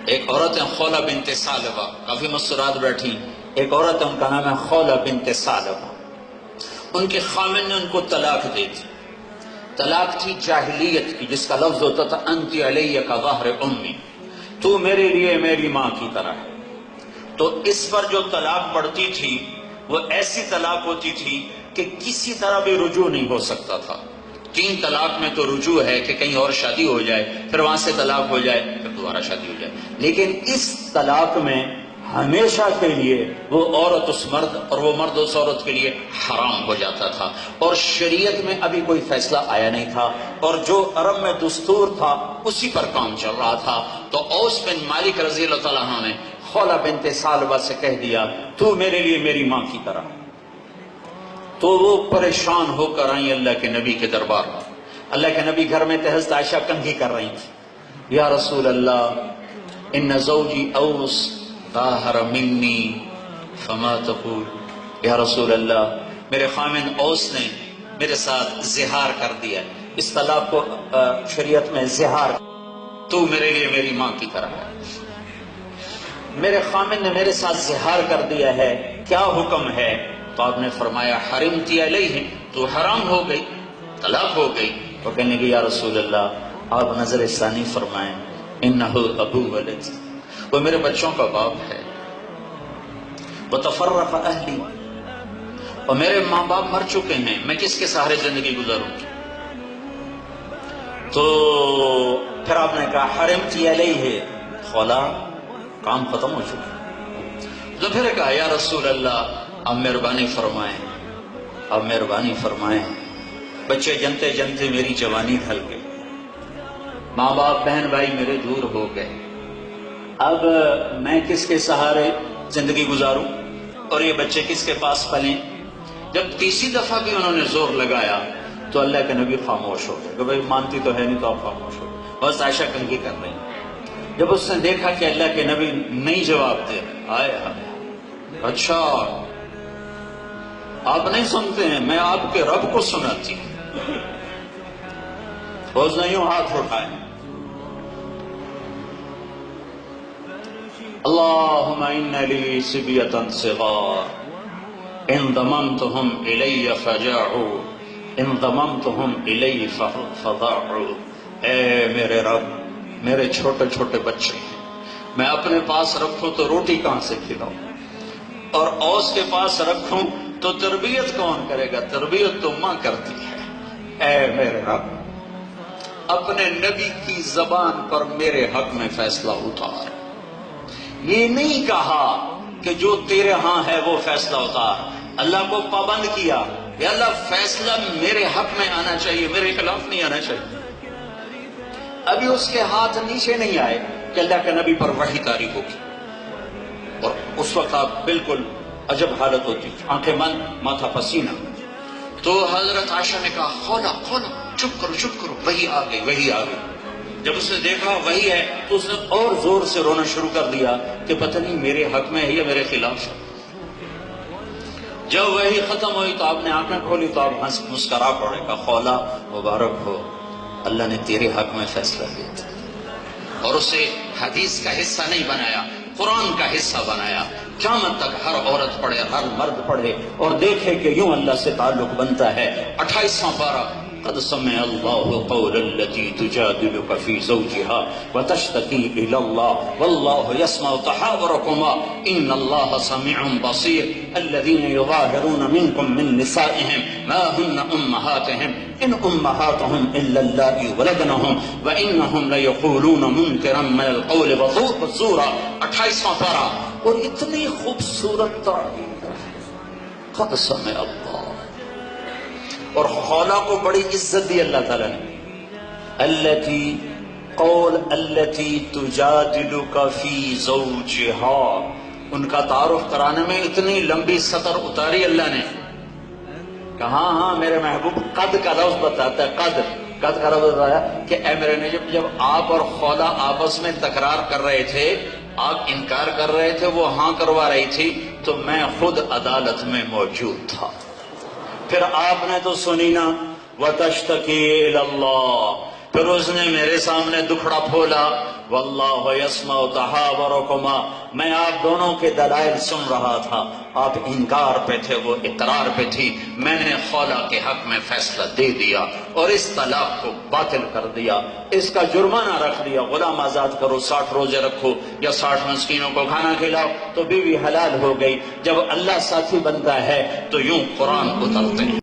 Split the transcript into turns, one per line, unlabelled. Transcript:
ایک عورت ہے خولہ بنت ثعلبہ، کافی مستورات بیٹھی، ایک عورت ہے ان کا نام ہے خولہ بنت ثعلبہ۔ ان کے خامن نے ان کو طلاق دی تھی، طلاق تھی جاہلیت کی، جس کا لفظ ہوتا تھا انت علی کا ظہر امی، تو میرے لیے میری ماں کی طرح ہے۔ تو اس پر جو طلاق پڑتی تھی وہ ایسی طلاق ہوتی تھی کہ کسی طرح بھی رجوع نہیں ہو سکتا تھا۔ 3 طلاق میں تو رجوع ہے کہ کہیں اور شادی ہو جائے، پھر وہاں سے طلاق ہو جائے، پھر دوبارہ شادی ہو جائے، لیکن اس طلاق میں ہمیشہ کے لیے وہ عورت اس مرد اور وہ مرد اس عورت کے لیے حرام ہو جاتا تھا، اور شریعت میں ابھی کوئی فیصلہ آیا نہیں تھا، اور جو عرب میں دستور تھا اسی پر کام چل رہا تھا۔ تو اوس بن مالک رضی اللہ تعالیٰ عنہ نے خولہ بنت ثعلبہ سے کہہ دیا تو میرے لیے میری ماں کی طرح۔ تو وہ پریشان ہو کر آئیں اللہ کے نبی کے دربار میں۔ اللہ کے نبی گھر میں تھے، حضرت عائشہ کنگھی کر رہی تھی، یا رسول اللہ ان زوجی اوس ظاہر منی فما تقول، یا رسول اللہ میرے خامن اوس نے میرے ساتھ زہار کر دیا، اس طلاق کو شریعت میں زہار، تو میرے لیے میری ماں کی طرح ہے، میرے خامن نے میرے ساتھ زہار کر دیا ہے، کیا حکم ہے؟ تو آپ نے فرمایا حرمتی علیہ، تو حرام ہو گئی، طلاق ہو گئی۔ وہ کہنے لگے یا رسول اللہ آپ نظر ثانی فرمائیں، انہ ابو ولد، وہ میرے بچوں کا باپ ہے، وتفرق اہلی، اور میرے ماں باپ مر چکے ہیں، میں کس کے سہارے زندگی گزاروں گی؟ تو پھر آپ نے کہا حرمتی علیہ، خولا کام ختم ہو چکا۔ تو پھر کہا یا رسول اللہ اب مہربانی فرمائیں، اب مہربانی فرمائیں، بچے جنتے جنتے میری جوانی ڈھل گئی، ماں باپ بہن بھائی میرے دور ہو گئے، اب میں کس کے سہارے زندگی گزاروں اور یہ بچے کس کے پاس پلیں؟ جب تیسری دفعہ بھی انہوں نے زور لگایا تو اللہ کے نبی خاموش ہو گئے کہ بھائی مانتی تو ہے نہیں تو آپ خاموش ہو گئے، بس عائشہ کنگھی کر رہی ہیں۔ جب اس نے دیکھا کہ اللہ کے نبی نہیں جواب دے رہے، آئے اچھا آپ نہیں سنتے ہیں، میں آپ کے رب کو سناتی ہوں۔ اس نے یوں ہاتھ اٹھائے، اللہم ان لی صبیۃ صغار ان ضممتہم الی فجاعوا ان ضممتہم الی فضاعوا، اے میرے رب میرے چھوٹے چھوٹے بچے ہیں، میں اپنے پاس رکھوں تو روٹی کہاں سے کھلاؤں، اور اوس کے پاس رکھوں تو تربیت کون کرے گا؟ تربیت تو ماں کرتی ہے، اے میرے رب اپنے نبی کی زبان پر میرے حق میں فیصلہ اتار۔ یہ نہیں کہا کہ جو تیرے ہاں ہے وہ فیصلہ اتار، اللہ کو پابند کیا کہ اللہ فیصلہ میرے حق میں آنا چاہیے، میرے خلاف نہیں آنا چاہیے۔ ابھی اس کے ہاتھ نیچے نہیں آئے کہ اللہ کے نبی پر وحی طاری ہوگی، اور اس وقت آپ بالکل عجب حالت ہوتی، آنکھیں بند ماتھا پسینہ۔ تو حضرت عائشہ نے کہا خولا خولا چپ کرو چپ کرو، وحی آ گئی وحی آ گئی۔ جب اس نے دیکھا وحی ہے تو اس نے اور زور سے رونا شروع کر دیا کہ پتہ نہیں میرے حق میں ہے یا میرے خلاف ہے۔ جب وحی ختم ہوئی تو آپ نے آنکھیں کھولی تو آپ ہنس مسکرا پڑے گا، خولا مبارک ہو، اللہ نے تیرے حق میں فیصلہ لیا، اور اسے حدیث کا حصہ نہیں بنایا، قرآن کا حصہ بنایا۔ قیامت تک ہر عورت پڑھے، ہر مرد پڑھے اور دیکھے کہ یوں اللہ سے تعلق بنتا ہے۔ 28واں پارہ، قد سمع اللہ قول التي تجادلك في زوجها وتشتكي الى الله والله يسمع تحاوركما ان الله سميع بصير الذين يظاهرون منكم من نسائهم ما هن امهاتهم ان امهاتهم الا اللائي ولدنهم وانهم ليقولون منكرا من القول وزورا۔ 28واں پارہ، اور اتنی خوبصورت تعبیر، قد سمع اللہ، اور خولا کو بڑی عزت دی اللہ تعالیٰ نے، التی قول التی تجادلک فی زوجها، ان کا تعارف کرانے میں اتنی لمبی سطر اتاری اللہ نے، کہاں ہاں میرے محبوب قد کا لفظ بتاتا ہے، قد کا لفظ بتایا کہ اے میرے نجم، جب آپ اور خولا آپس میں تکرار کر رہے تھے، آپ انکار کر رہے تھے، وہ ہاں کروا رہی تھی، تو میں خود عدالت میں موجود تھا، پھر آپ نے تو سنی نا، وَتَشْتَكِي إِلَى اللَّهِ، پھر اس نے میرے سامنے دکھڑا پھولا واللہ یسمع تحاورکما، میں آپ دونوں کے دلائل سن رہا تھا، آپ انکار پہ تھے، وہ اقرار پہ تھی، میں نے خولہ کے حق میں فیصلہ دے دیا اور اس طلاق کو باطل کر دیا، اس کا جرمانہ رکھ دیا، غلام آزاد کرو، 60 روزے رکھو یا 60 مسکینوں کو کھانا کھلاؤ، تو بیوی حلال ہو گئی۔ جب اللہ ساتھی بنتا ہے تو یوں قرآن اترتے ہیں۔